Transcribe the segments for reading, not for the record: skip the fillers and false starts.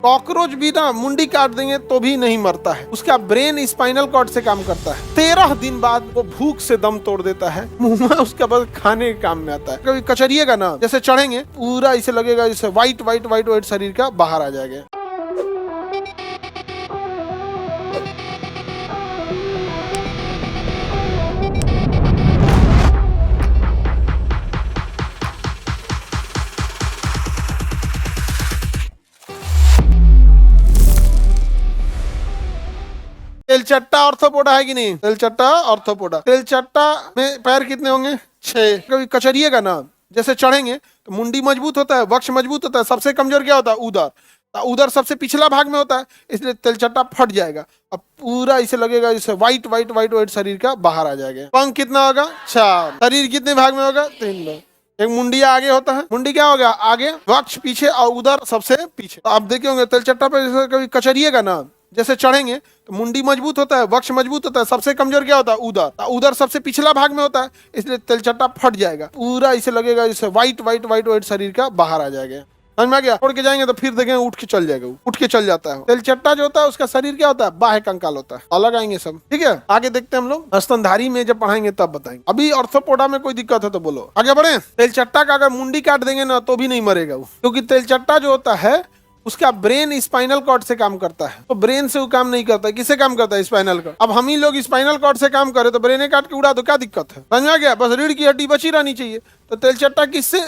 Cockroach भी ना मुंडी काट देंगे तो भी नहीं मरता है। उसका ब्रेन स्पाइनल कॉर्ड से काम करता है। 13 दिन बाद वो भूख से दम तोड़ देता है। मुंह में उसका बस खाने के काम में आता है। कभी कचरिएगा ना, जैसे चढ़ेंगे पूरा इसे लगेगा जैसे व्हाइट व्हाइट व्हाइट व्हाइट शरीर का बाहर आ जाएगा। तेलचट्टा ऑर्थोपोडा है कि नहीं? तेलचट्टा ऑर्थोपोडा। तेलचट्टा में पैर कितने होंगे? 6। कभी कचरिएगा ना, जैसे चढ़ेंगे तो मुंडी मजबूत होता है, वक्ष मजबूत होता है। सबसे कमजोर क्या होता है? उदर। उदर सबसे पिछला भाग में होता है, इसलिए तेलचट्टा फट जाएगा। अब पूरा इसे लगेगा जैसे व्हाइट व्हाइट व्हाइट व्हाइट शरीर का बाहर आ जाएगा। पंख कितना होगा? 4। शरीर कितने भाग में होगा? 3 भाग। एक मुंडिया आगे होता है। मुंडी क्या होगा? आगे, वक्ष पीछे और उदर सबसे पीछे। तो आप देखे होंगे तेलचट्टा पे जैसे कभी कचरिएगा ना, जैसे चढ़ेंगे तो मुंडी मजबूत होता है, वक्ष मजबूत होता है। सबसे कमजोर क्या होता है? उदर। उदर सबसे पिछला भाग में होता है, इसलिए तेलचट्टा फट जाएगा। पूरा इसे लगेगा जैसे व्हाइट व्हाइट व्हाइट व्हाइट शरीर का बाहर आ जाएगा। समझ में आ गया? छोड़ के जाएंगे तो फिर देखेंगे उठ के चल जाएगा, उठ के चल जाता है। तेलचट्टा जो होता है उसका शरीर क्या होता है? बाह्य कंकाल होता है। अलग आएंगे सब, ठीक है? आगे देखते हैं हम लोग, स्तनधारी में जब पढ़ाएंगे तब बताएंगे। अभी ऑर्थोपोडा में कोई दिक्कत है तो बोलो, आगे बढ़े। तेलचट्टा का अगर मुंडी काट देंगे ना तो भी नहीं मरेगा वो, क्योंकि तेलचट्टा जो होता है उसका ब्रेन स्पाइनल कॉर्ड से काम करता है। तो ब्रेन से वो काम नहीं करता, किससे काम करता है? Spinal cord. अब हम ही लोग स्पाइनल कॉर्ड से काम करें तो ब्रेन काट के उड़ा दो, क्या दिक्कत है? समझ में आ गया? बस रीढ़ की हड्डी बची रहनी चाहिए। तो तेलचट्टा किससे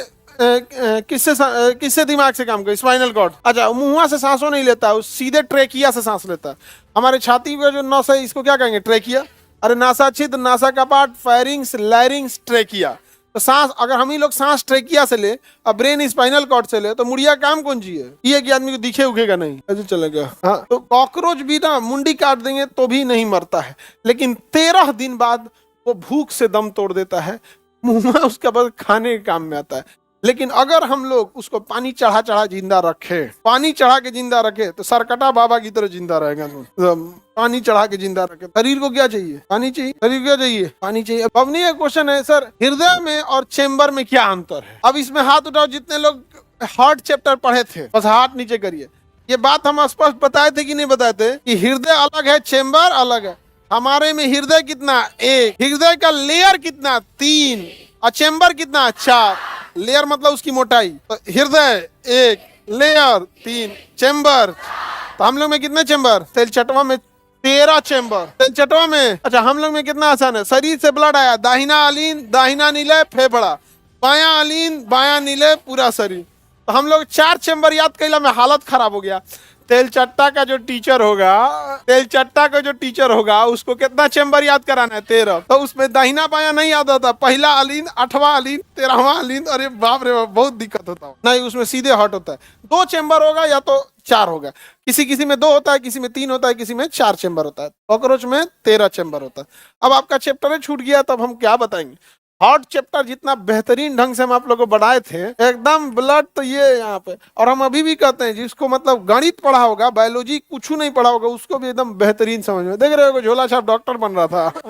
किससे दिमाग से काम करे? Spinal cord. अच्छा, मुंह से सांसों नहीं लेता है, सीधे ट्रेकिया से सांस लेता है। हमारे छाती का जो नस है इसको क्या कहेंगे? ट्रेकिया। अरे नासा छिद्र, नासा कपाट, फेरिंग्स, लैरिंग्स, ट्रेकिया। तो सांस अगर हम ही लोग सांस ट्रेकिया से ले और ब्रेन स्पाइनल कॉर्ड से ले तो मुड़िया काम कौन जी है? ये कि आदमी को दिखे उगेगा नहीं, ऐसे चलेगा। हाँ, तो कॉकरोच भी ना मुंडी काट देंगे तो भी नहीं मरता है, लेकिन 13 दिन बाद वो भूख से दम तोड़ देता है। मुंह में उसका बस खाने के काम में आता है। लेकिन अगर हम लोग उसको पानी चढ़ा चढ़ा जिंदा रखे, पानी चढ़ा के जिंदा रखे तो सरकटा बाबा की तरह जिंदा रहेगा। पानी चढ़ा के जिंदा रखे। शरीर को क्या चाहिए? पानी चाहिए। शरीर क्या चाहिए? पानी चाहिए। अब नहीं, एक क्वेश्चन है सर, हृदय में और चेम्बर में क्या अंतर है? अब इसमें हाथ उठाओ जितने लोग हार्ट चैप्टर पढ़े थे, बस हाथ नीचे करिए। ये बात हम स्पष्ट बताए थे कि नहीं बताए थे कि हृदय अलग है, चेम्बर अलग है। हमारे में हृदय कितना? 1। हृदय का लेयर कितना? 3। और चेम्बर कितना? 4। लेयर मतलब उसकी मोटाई। तो हृदय 1, लेयर 3, चेम्बर। तो हम लोग में कितने चेम्बर? तेलचटवा में 13 चेम्बर। तेलचटवा में, अच्छा हम लोग में कितना आसान है? शरीर से ब्लड आया, दाहिना अलीन, दाहिना नीले फेफड़ा, बायां अलीन, बायां नीले पूरा शरीर। तो हम लोग 4 चेम्बर याद कैला में हालत खराब हो गया। तेलचट्टा का जो टीचर होगा, तेलचट्टा का जो टीचर होगा उसको कितना चेम्बर याद कराना है? 13। तो उसमें दाहिना बायां नहीं याद होता, पहला अलीन, 8वां अलीन, 13वां अलीन। अरे बाप रे बाप, बहुत दिक्कत होता है। नहीं, उसमें सीधे हॉट होता है। 2 चेम्बर होगा या तो 4 होगा। किसी किसी में 2 होता है, किसी में 3 होता है, किसी में 4 चेम्बर होता है। कॉकरोच में 13 चेम्बर होता है। अब आपका चैप्टर छूट गया, तब हम क्या बताएंगे? हार्ट चैप्टर जितना बेहतरीन ढंग से हम आप लोगों को बढ़ाए थे, एकदम ब्लड तो ये यहाँ पे। और हम अभी भी कहते हैं जिसको मतलब गणित पढ़ा होगा, बायोलॉजी कुछ नहीं पढ़ा होगा, उसको भी एकदम बेहतरीन समझ में। देख रहे हो झोला छाप डॉक्टर बन रहा था।